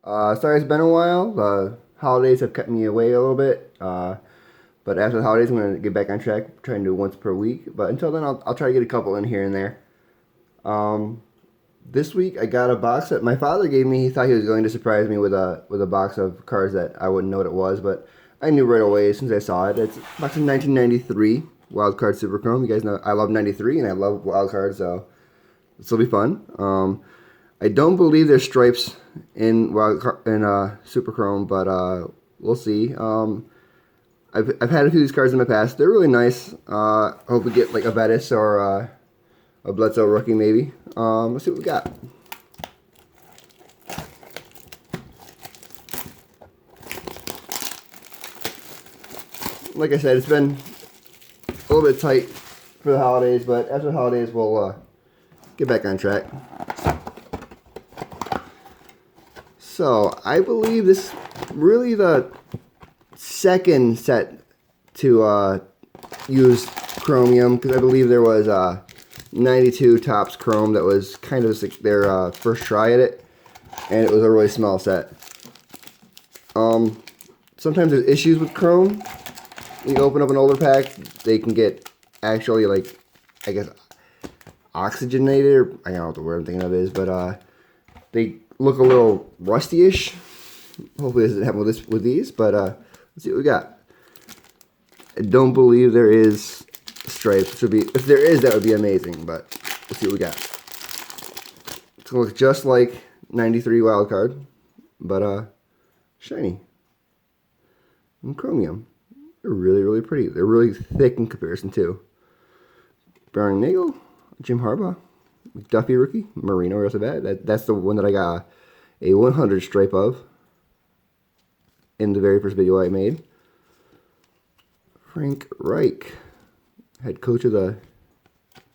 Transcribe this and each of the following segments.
Sorry it's been a while. The holidays have kept me away a little bit. But after the holidays, I'm going to get back on track, try and do it once per week. But until then, I'll try to get a couple in here and there. This week, I got a box that my father gave me. He thought he was going to surprise me with a box of cards that I wouldn't know what it was, but I knew right away as soon as I saw it. It's a box of 1993 wildcard superchrome. You guys know I love 93 and I love wildcards, so this will be fun. I don't believe there's stripes in superchrome, but we'll see. I've had a few of these cards in the past. They're really nice. I hope we get like a Bettis or a Bledsoe rookie maybe. Let's see what we got. Like I said, it's been a little bit tight for the holidays, but after the holidays we'll get back on track. So I believe this is really the second set to use chromium, because I believe there was 92 Topps Chrome that was kind of like their first try at it, and it was a really small set. Sometimes there's issues with Chrome. When you open up an older pack, they can get actually, like, I guess, oxygenated, or I don't know what the word I'm thinking of is, but they look a little rusty-ish. Hopefully this doesn't happen with these, but let's see what we got. I don't believe there is stripes. Which would be, if there is, that would be amazing, but let's see what we got. It's going to look just like 93 wildcard, but shiny. And chromium. They're really, really pretty. They're really thick in comparison, too. Brown Nagel, Jim Harbaugh, McDuffie rookie, Marino right off the bat. That's the one that I got a 100 stripe of in the very first video I made. Frank Reich, head coach of the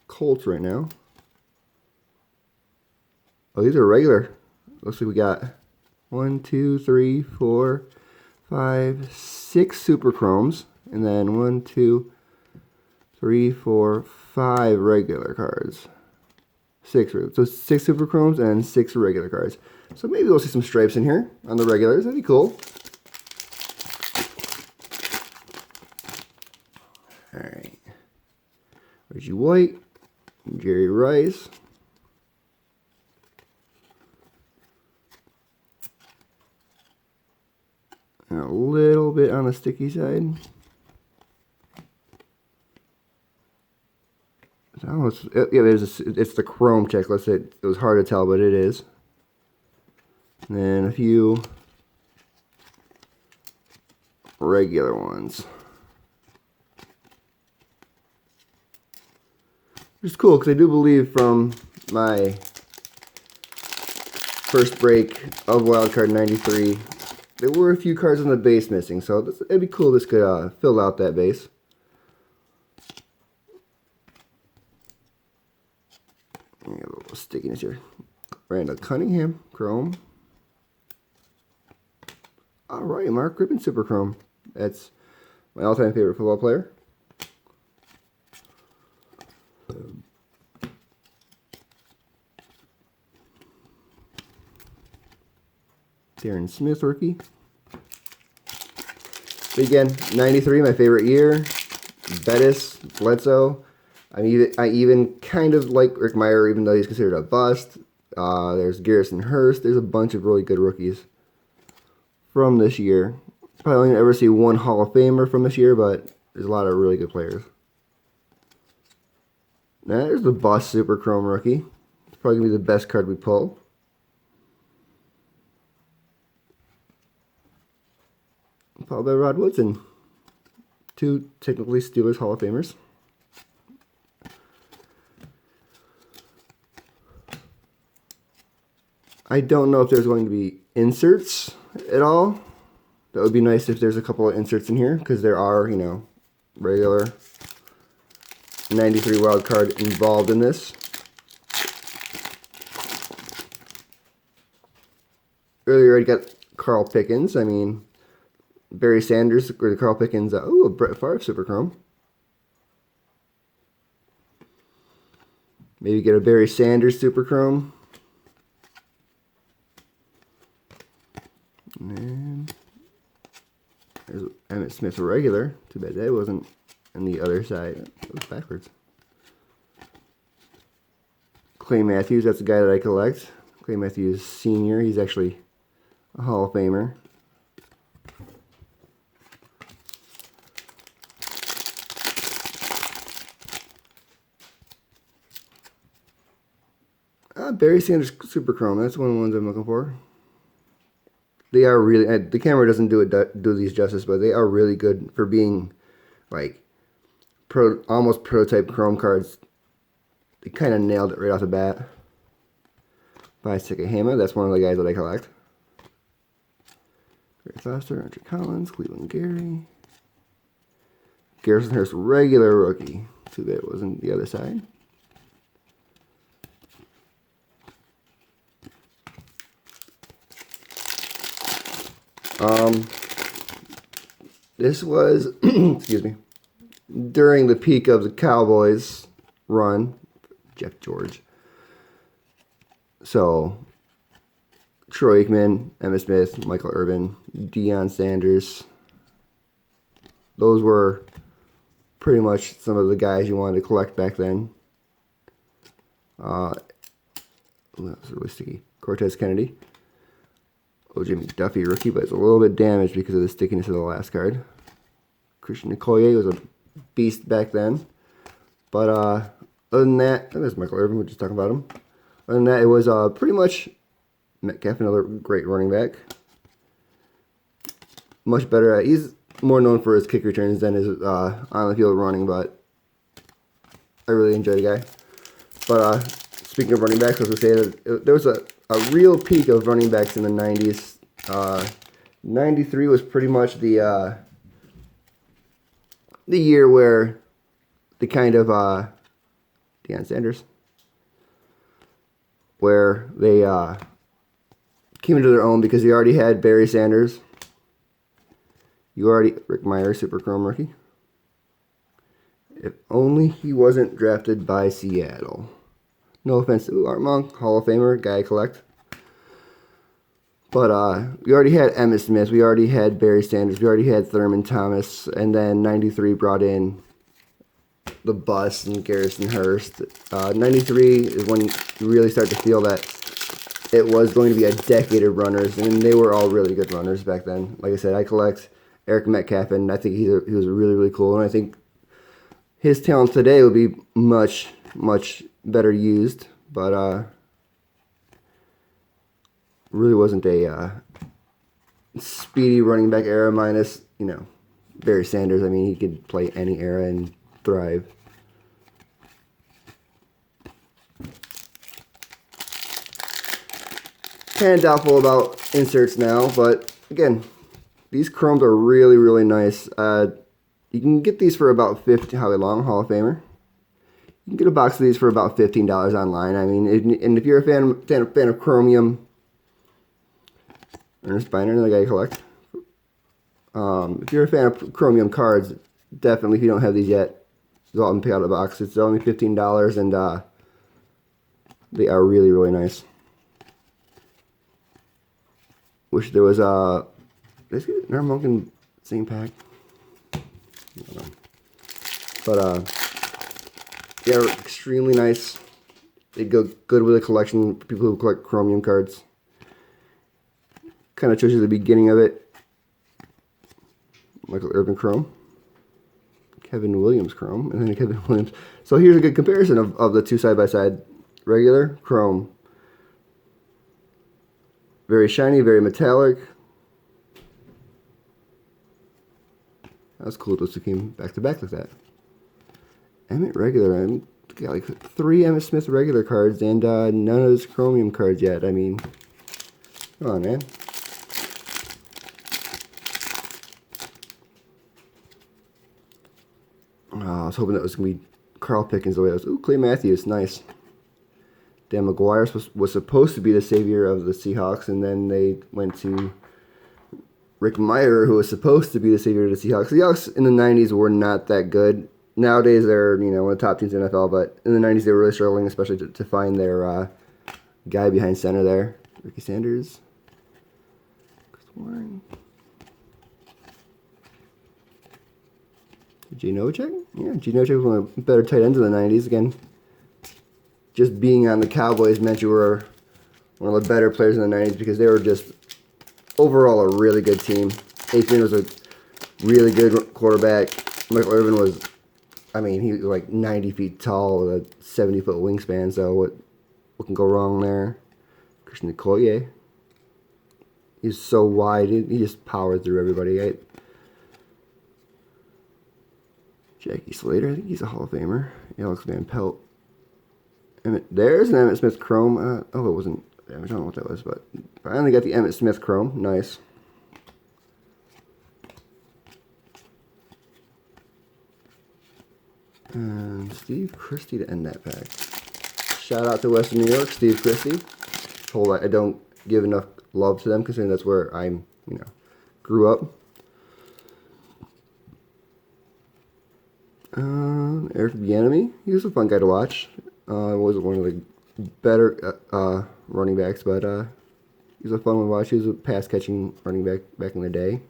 Colts right now. Oh, these are regular. Looks like we got 1, 2, 3, 4, 5, 6 super chromes, and then 1, 2, 3, 4, 5 regular cards. So 6 super chromes and 6 regular cards. So maybe we'll see some stripes in here on the regulars. That'd be cool. Alright. Reggie White, Jerry Rice. And a little bit on the sticky side. Oh, it's the chrome checklist. It was hard to tell, but it is. And then a few regular ones. Which is cool, because I do believe from my first break of wildcard 93, there were a few cards on the base missing, so it'd be cool if this could fill out that base. A little stickiness here. Randall Cunningham, Chrome. Alright, Mark Rippon, Super Chrome. That's my all-time favorite football player. Darren Smith, rookie. But again, 93, my favorite year. Bettis, Bledsoe. I even kind of like Rick Meyer, even though he's considered a bust. There's Garrison Hurst. There's a bunch of really good rookies from this year. Probably only ever see one Hall of Famer from this year, but there's a lot of really good players. Now there's the bust Super Chrome rookie. It's probably going to be the best card we pull. Followed by Rod Woodson. 2 technically Steelers Hall of Famers. I don't know if there's going to be inserts at all. That would be nice if there's a couple of inserts in here, because there are, you know, regular 93 wild card involved in this. Earlier I got Carl Pickens. I mean, Barry Sanders or the Carl Pickens. A Brett Favre Super Chrome. Maybe get a Barry Sanders Super Chrome. And then there's Emmitt Smith regular. Too bad that wasn't on the other side. It was backwards. Clay Matthews, that's the guy that I collect. Clay Matthews Sr., he's actually a Hall of Famer. Barry Sanders Superchrome, that's one of the ones I'm looking for. They are really, the camera doesn't do these justice, but they are really good for being like almost prototype chrome cards. They kind of nailed it right off the bat. By Sikahama, that's one of the guys that I collect. Gary Foster, Andrew Collins, Cleveland Gary. Garrison Hurst regular rookie. Too bad it wasn't the other side. This was, excuse me, during the peak of the Cowboys run, Jeff George. So, Troy Aikman, Emmitt Smith, Michael Irvin, Deion Sanders. Those were pretty much some of the guys you wanted to collect back then. That was really sticky. Cortez Kennedy. O.J. McDuffie rookie, but it's a little bit damaged because of the stickiness of the last card. Christian Okoye was a beast back then. But other than that, there's Michael Irvin, we're just talking about him. Other than that, it was pretty much Metcalf, another great running back. Much better. He's more known for his kick returns than his on-the-field running, but I really enjoy the guy. But speaking of running backs, I was going to say that there was a real peak of running backs in the 90s. 93 was pretty much the year where the kind of Deion Sanders, where they came into their own because you already had Barry Sanders. Rick Meyer, Superchrome rookie. If only he wasn't drafted by Seattle. No offense to Art Monk, Hall of Famer, guy I collect. But we already had Emmitt Smith, we already had Barry Sanders, we already had Thurman Thomas, and then 93 brought in the bus and Garrison Hurst. 93 is when you really start to feel that it was going to be a decade of runners, and they were all really good runners back then. Like I said, I collect Eric Metcalf, and I think he was really, really cool, and I think his talent today would be much, much better used, but really wasn't a speedy running back era minus, Barry Sanders. I mean, he could play any era and thrive. Kind of doubtful about inserts now, but again, these chromes are really, really nice. You can get these for about Howie Long, Hall of Famer. You can get a box of these for about $15 online. I mean, and if you're a fan of Chromium, Ernest Biner, another guy you collect. If you're a fan of Chromium cards, definitely, if you don't have these yet, go out and pick out a box. It's only $15, and they are really, really nice. Wish there was let's get an Armonkin same pack. But they're extremely nice. They go good with a collection for people who collect Chromium cards. Kind of shows you the beginning of it. Michael Irvin Chrome. Kevin Williams Chrome. And then Kevin Williams. So here's a good comparison of the two side-by-side. Regular, Chrome. Very shiny, very metallic. That was cool. Those two came back to back like that. Emmitt regular. I got like 3 Emmitt Smith regular cards and none of his Chromium cards yet. I mean, come on, man. I was hoping that was going to be Carl Pickens the way it was. Ooh, Clay Matthews. Nice. Dan McGuire was supposed to be the savior of the Seahawks, and then they went to Rick Meyer, who was supposed to be the savior of the Seahawks. The Seahawks in the 90s were not that good. Nowadays, they're one of the top teams in the NFL, but in the 90s, they were really struggling, especially to find their guy behind center there. Ricky Sanders. Chris Novacek? Yeah, Novacek was one of the better tight ends of the 90s. Again, just being on the Cowboys meant you were one of the better players in the 90s because they were just overall a really good team. Aikman was a really good quarterback. Michael Irvin was, I mean, he was like 90 feet tall with a 70-foot wingspan, so what can go wrong there? Christian Okoye. He's so wide, he just powered through everybody. Jackie Slater, I think he's a Hall of Famer. Alex Van Pelt. There's an Emmitt Smith Chrome. Oh, it wasn't damage. I don't know what that was, but finally got the Emmitt Smith Chrome. Nice. And Steve Christie to end that pack. Shout out to Western New York, Steve Christie. I don't give enough love to them considering that's where I'm, grew up. Eric Bieniemy, he was a fun guy to watch. Wasn't one of the better running backs, but he was a fun one to watch. He was a pass-catching running back in the day.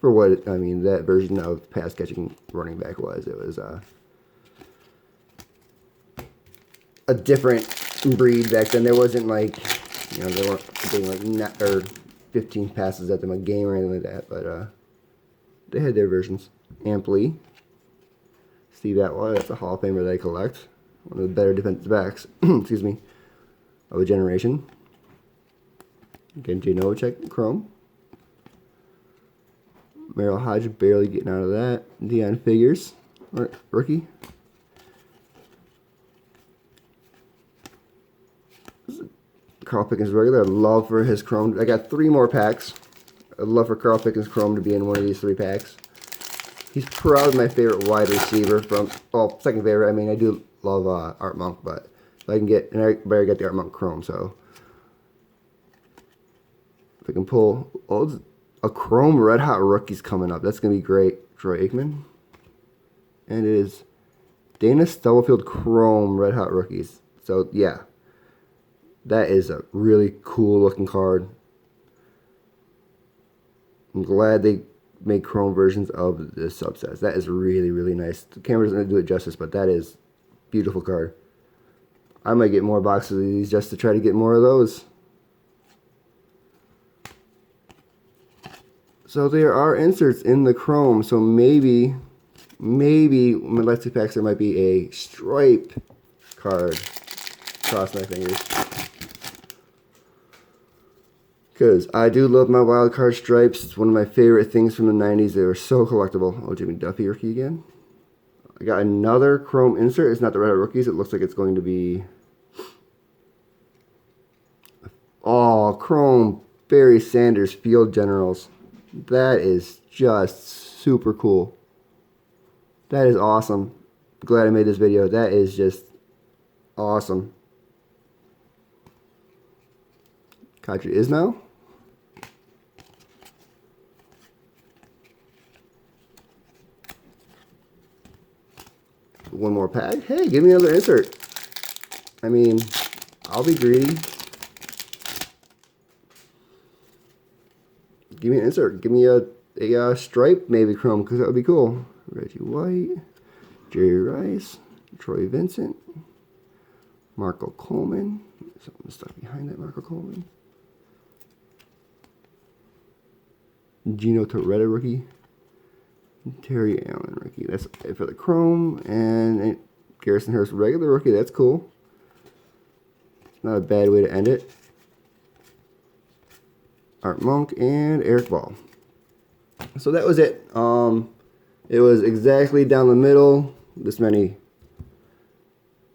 For what, that version of pass-catching running back was. It was a different breed back then. There wasn't like, they weren't doing like 15 passes at them a game or anything like that, but they had their versions. Amply. Steve Atwater, that's a Hall of Famer that I collect. One of the better defensive backs, excuse me, of a generation. Again, J. Novacek, Chrome. Merrill Hodge barely getting out of that. Deion Figures, rookie. Carl Pickens regular. I'd love for his Chrome. I got 3 more packs. I'd love for Carl Pickens Chrome to be in one of these 3 packs. He's probably my favorite wide receiver second favorite. I do love Art Monk, but if I can get, and I better get the Art Monk Chrome, so if I can pull, a Chrome Red Hot Rookies coming up. That's going to be great. Troy Aikman. And it is Dana Stubblefield Chrome Red Hot Rookies. So, yeah. That is a really cool looking card. I'm glad they made Chrome versions of the subsets. That is really, really nice. The camera doesn't do it justice, but that is a beautiful card. I might get more boxes of these just to try to get more of those. So there are inserts in the Chrome, so maybe in my last 2 packs there might be a stripe card. Cross my fingers. Because I do love my wild card stripes. It's one of my favorite things from the 90s. They were so collectible. Oh, Jimmy Duffy rookie again. I got another Chrome insert. It's not the Red Hot Rookies. It looks like it's going to be... Oh, Chrome Barry Sanders Field Generals. That is just super cool. That is awesome. Glad I made this video. That is just awesome. Kadri Ismail. One more pack. Hey, give me another insert. I'll be greedy. Give me an insert. Give me a stripe, maybe Chrome, because that would be cool. Reggie White, Jerry Rice, Troy Vincent, Marco Coleman. Something stuck behind that Marco Coleman. Gino Torretta rookie. Terry Allen rookie. That's it for the Chrome. And Garrison Hurst regular rookie. That's cool. Not a bad way to end it. Art Monk and Eric Ball. So that was it. It was exactly down the middle. This many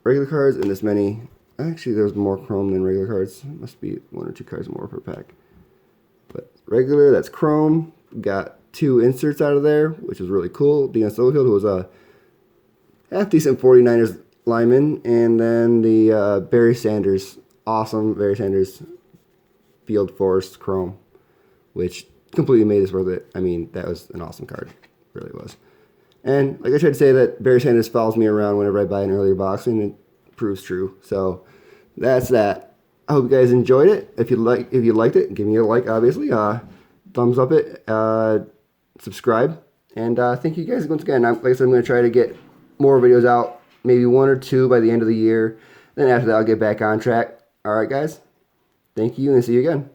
regular cards and this many. Actually, there's more Chrome than regular cards. Must be 1 or 2 cards more per pack. But regular, that's Chrome. Got 2 inserts out of there, which was really cool. Deion Stubblefield, who was a half-decent 49ers lineman. And then the Barry Sanders, awesome Barry Sanders Field Force Chrome, which completely made this worth it. That was an awesome card. It really was. And like I tried to say, that Barry Sanders follows me around whenever I buy an earlier box, and it proves true. So that's that. I hope you guys enjoyed it. If you liked it, give me a like, obviously. Thumbs up it. subscribe. And thank you guys once again. Like I said, I'm going to try to get more videos out, maybe 1 or 2 by the end of the year. Then after that, I'll get back on track. All right, guys. Thank you, and see you again.